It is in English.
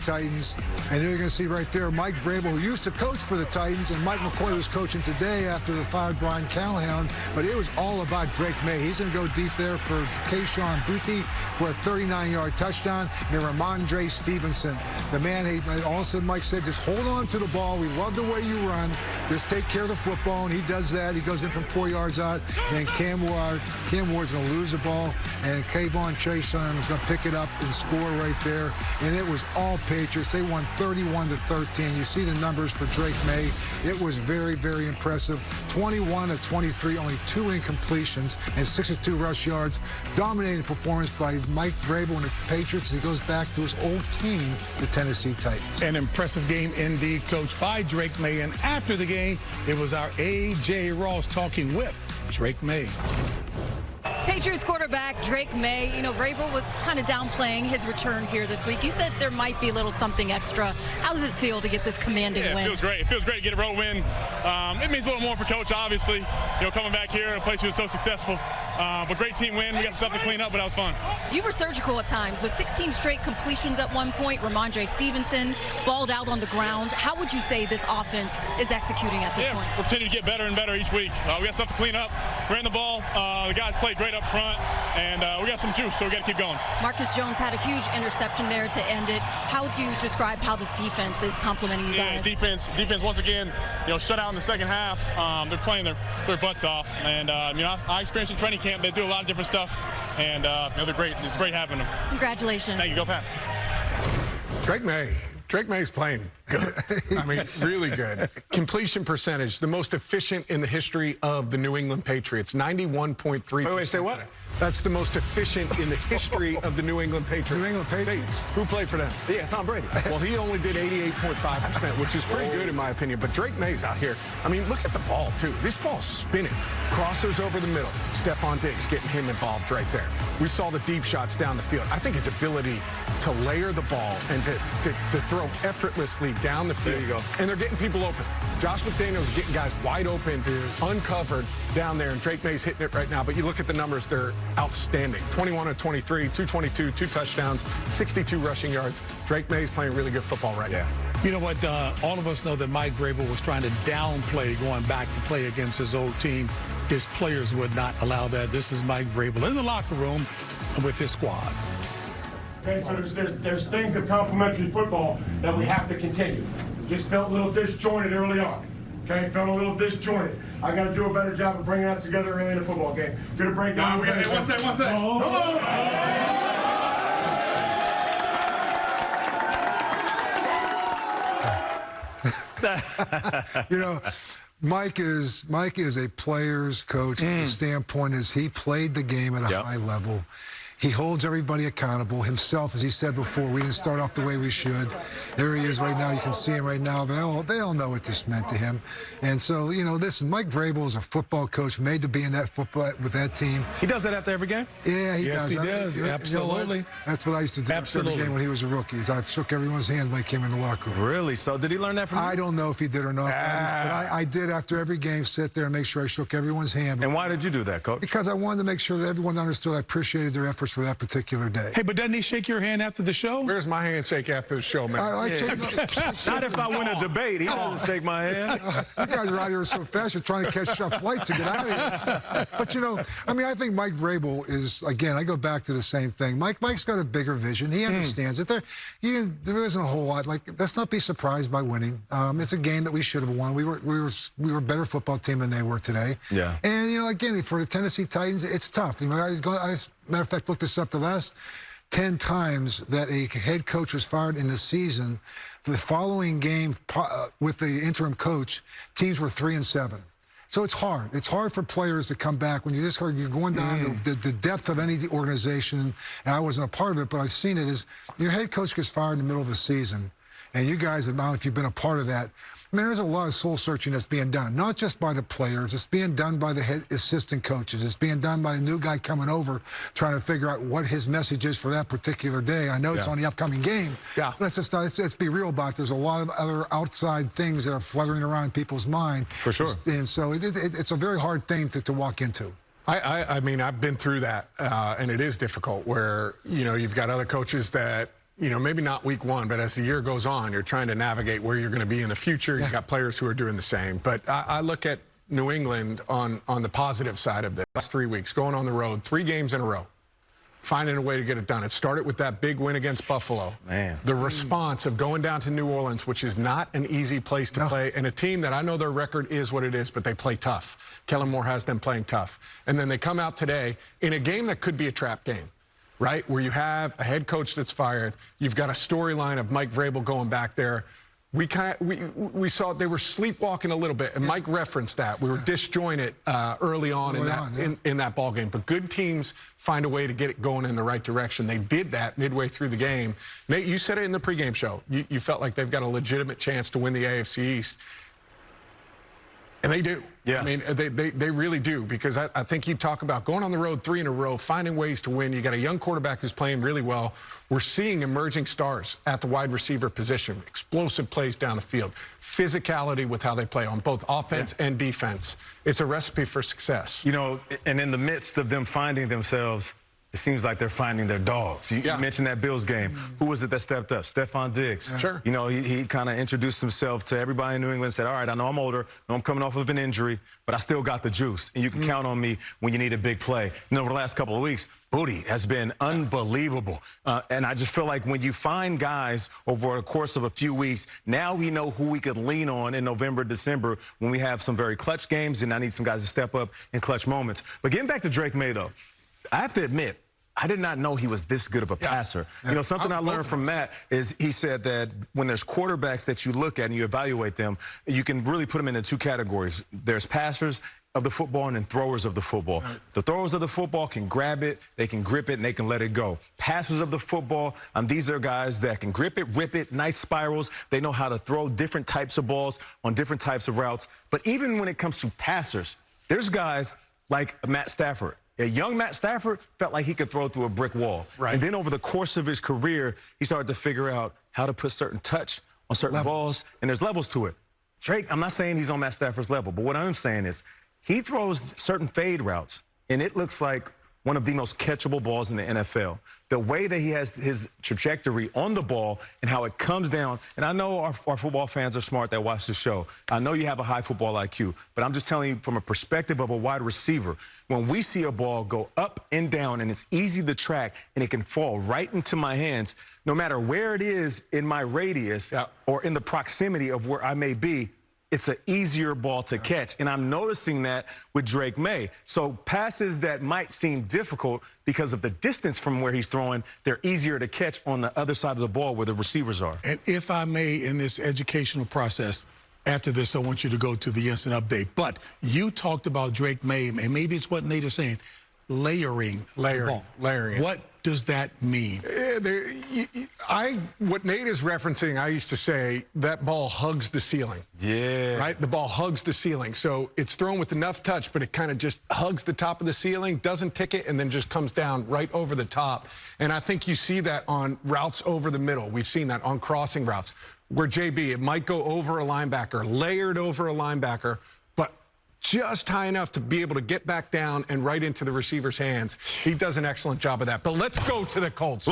Titans, and you're going to see right there Mike Vrabel, who used to coach for the Titans, and Mike McCoy was coaching today after the fired Brian Callahan, but it was all about Drake Maye. He's going to go deep there for Kayshon Boutte for a 39-yard touchdown. And then Ramondre Stevenson, the man, all of a sudden Mike said, just hold on to the ball. We love the way you run. Just take care of the football, and he does that. He goes in from 4 yards out, and Cam Ward's going to lose the ball, and Kayvon Chason is going to pick it up and score right there, and it was all Patriots. They won 31-13. You see the numbers for Drake Maye. It was very, very impressive. 21 of 23, only 2 incompletions and 62 rush yards. Dominating performance by Mike Vrabel and the Patriots. He goes back to his old team, the Tennessee Titans. An impressive game indeed, coached by Drake Maye. And after the game, it was our A.J. Ross talking with Drake Maye. Patriots quarterback Drake Maye, you know, Vrabel was kind of downplaying his return here this week. You said there might be a little something extra. How does it feel to get this commanding win? It feels great. It feels great to get a road win. It means a little more for Coach, obviously. You know, coming back here, a place he was so successful. But great team win. We got some stuff to clean up, but that was fun. You were surgical at times with 16 straight completions at one point. Ramondre Stevenson balled out on the ground. How would you say this offense is executing at this point? We're continuing to get better and better each week. We got stuff to clean up. Ran the ball. The guys played great up front, and we got some juice, so we got to keep going. Marcus Jones had a huge interception there to end it. How would you describe how this defense is complimenting you guys? Defense once again, you know, shut out in the second half. They're playing their butts off, and you know, I experienced in training camp. They do a lot of different stuff, and you know, they're great. It's great having them. Congratulations. Thank you. Go Pats. Drake Maye. Drake Maye's playing good. I mean, really good. Completion percentage, the most efficient in the history of the New England Patriots, 91.3%. Wait, say what? Today. That's the most efficient in the history of the New England Patriots. New England Patriots? Who played for them? Yeah, Tom Brady. Well, he only did 88.5%, which is pretty good in my opinion. But Drake Maye's out here. I mean, look at the ball, too. This ball's spinning. Crossers over the middle. Stephon Diggs getting him involved right there. We saw the deep shots down the field. I think his ability to layer the ball and to throw effortlessly down the field. There you go. And they're getting people open. Josh McDaniels is getting guys wide open, uncovered down there, and Drake Maye's hitting it right now. But you look at the numbers, they're outstanding. 21 of 23, 222, 2 touchdowns, 62 rushing yards. Drake Maye's playing really good football right now. You know what? All of us know that Mike Vrabel was trying to downplay going back to play against his old team. His players would not allow that. This is Mike Vrabel in the locker room with his squad. Okay, so there's things of complementary football that we have to continue. Just felt a little disjointed early on. Okay, felt a little disjointed. I got to do a better job of bringing us together early in the football game. Gonna break down. One second. Come on. You know, Mike is a player's coach. The standpoint is he played the game at a high level. He holds everybody accountable. Himself, as he said before, we didn't start off the way we should. There he is right now. You can see him right now. They all know what this meant to him. And so, you know, listen, Mike Vrabel is a football coach made to be in that football with that team. He does that after every game? Yeah, he does. Yes, he does. Absolutely. You know, that's what I used to do after every game when he was a rookie. I shook everyone's hands when he came in the locker room. Really? So did he learn that from you? I don't know if he did or not. But I did after every game sit there and make sure I shook everyone's hand. And why did you do that, Coach? Because I wanted to make sure that everyone understood I appreciated their efforts for that particular day. Hey, but doesn't he shake your hand after the show? Where's my handshake after the show, man? Not if I win a debate. He doesn't shake my hand. You guys are out here so fast. You're trying to catch flights to get out of here. But, you know, I mean, I think Mike Vrabel is, again, I go back to the same thing. Mike's got a bigger vision. He understands it. There isn't a whole lot. Like, let's not be surprised by winning. It's a game that we should have won. We were a better football team than they were today. Yeah. And, you know, again, for the Tennessee Titans, it's tough. You know, matter of fact, looked this up. The last 10 times that a head coach was fired in the season, the following game with the interim coach, teams were 3-7. So it's hard. It's hard for players to come back when you're going down the depth of any organization. And I wasn't a part of it, but I've seen it. Is your head coach gets fired in the middle of a season, and you guys, I don't know if you've been a part of that. I mean, there's a lot of soul searching that's being done, not just by the players. It's being done by the head assistant coaches. It's being done by the new guy coming over, trying to figure out what his message is for that particular day. I know it's on the upcoming game. Yeah. But let's be real about it. There's a lot of other outside things that are fluttering around in people's mind. For sure. And so it's a very hard thing to walk into. I mean, I've been through that, and it is difficult where, you know, you've got other coaches that you know, maybe not week one, but as the year goes on, you're trying to navigate where you're going to be in the future. You got players who are doing the same. But I look at New England on the positive side of the last 3 weeks, going on the road, 3 games in a row, finding a way to get it done. It started with that big win against Buffalo. Man. The response of going down to New Orleans, which is not an easy place to play, and a team that I know their record is what it is, but they play tough. Kellen Moore has them playing tough. And then they come out today in a game that could be a trap game, right, where you have a head coach that's fired. You've got a storyline of Mike Vrabel going back there. We saw they were sleepwalking a little bit, and Mike referenced that. We were disjointed early on in that ball game. But good teams find a way to get it going in the right direction. They did that midway through the game. Nate, you said it in the pregame show. You felt like they've got a legitimate chance to win the AFC East. And they do. Yeah. I mean, they really do, because I think you talk about going on the road 3 in a row, finding ways to win. You got a young quarterback who's playing really well. We're seeing emerging stars at the wide receiver position, explosive plays down the field, physicality with how they play on both offense and defense. It's a recipe for success. You know, and in the midst of them finding themselves, it seems like they're finding their dogs. You mentioned that Bills game. Who was it that stepped up? Stephon Diggs. Sure. You know, he kind of introduced himself to everybody in New England and said, all right, I know I'm older, I know I'm coming off of an injury, but I still got the juice. And you can count on me when you need a big play. And over the last couple of weeks, Booty has been unbelievable. And I just feel like when you find guys over the course of a few weeks, now we know who we could lean on in November, December, when we have some very clutch games, and I need some guys to step up in clutch moments. But getting back to Drake Maye, though, I have to admit, I did not know he was this good of a passer. You know, something I learned from Matt is he said that when there's quarterbacks that you look at and you evaluate them, you can really put them into 2 categories. There's passers of the football and then throwers of the football. The throwers of the football can grab it, they can grip it, and they can let it go. Passers of the football, these are guys that can grip it, rip it, nice spirals. They know how to throw different types of balls on different types of routes. But even when it comes to passers, there's guys like Matt Stafford. A young Matt Stafford felt like he could throw through a brick wall. Right. And then over the course of his career, he started to figure out how to put certain touch on certain balls, and there's levels to it. Drake, I'm not saying he's on Matt Stafford's level, but what I'm saying is he throws certain fade routes, and it looks like one of the most catchable balls in the NFL. The way that he has his trajectory on the ball and how it comes down, and I know our football fans are smart that watch the show. I know you have a high football IQ, but I'm just telling you from a perspective of a wide receiver, when we see a ball go up and down and it's easy to track and it can fall right into my hands, no matter where it is in my radius or in the proximity of where I may be, it's an easier ball to catch. And I'm noticing that with Drake Maye. So passes that might seem difficult because of the distance from where he's throwing, they're easier to catch on the other side of the ball where the receivers are. And if I may, in this educational process, after this, I want you to go to the instant update. But you talked about Drake Maye, and maybe it's what Nate is saying, layering the ball. Layering. What does that mean? What Nate is referencing, I used to say, that ball hugs the ceiling. Yeah. Right? The ball hugs the ceiling. So it's thrown with enough touch, but it kind of just hugs the top of the ceiling, doesn't tick it, and then just comes down right over the top. And I think you see that on routes over the middle. We've seen that on crossing routes where JB, it might go over a linebacker, layered over a linebacker, but just high enough to be able to get back down and right into the receiver's hands. He does an excellent job of that. But let's go to the Colts.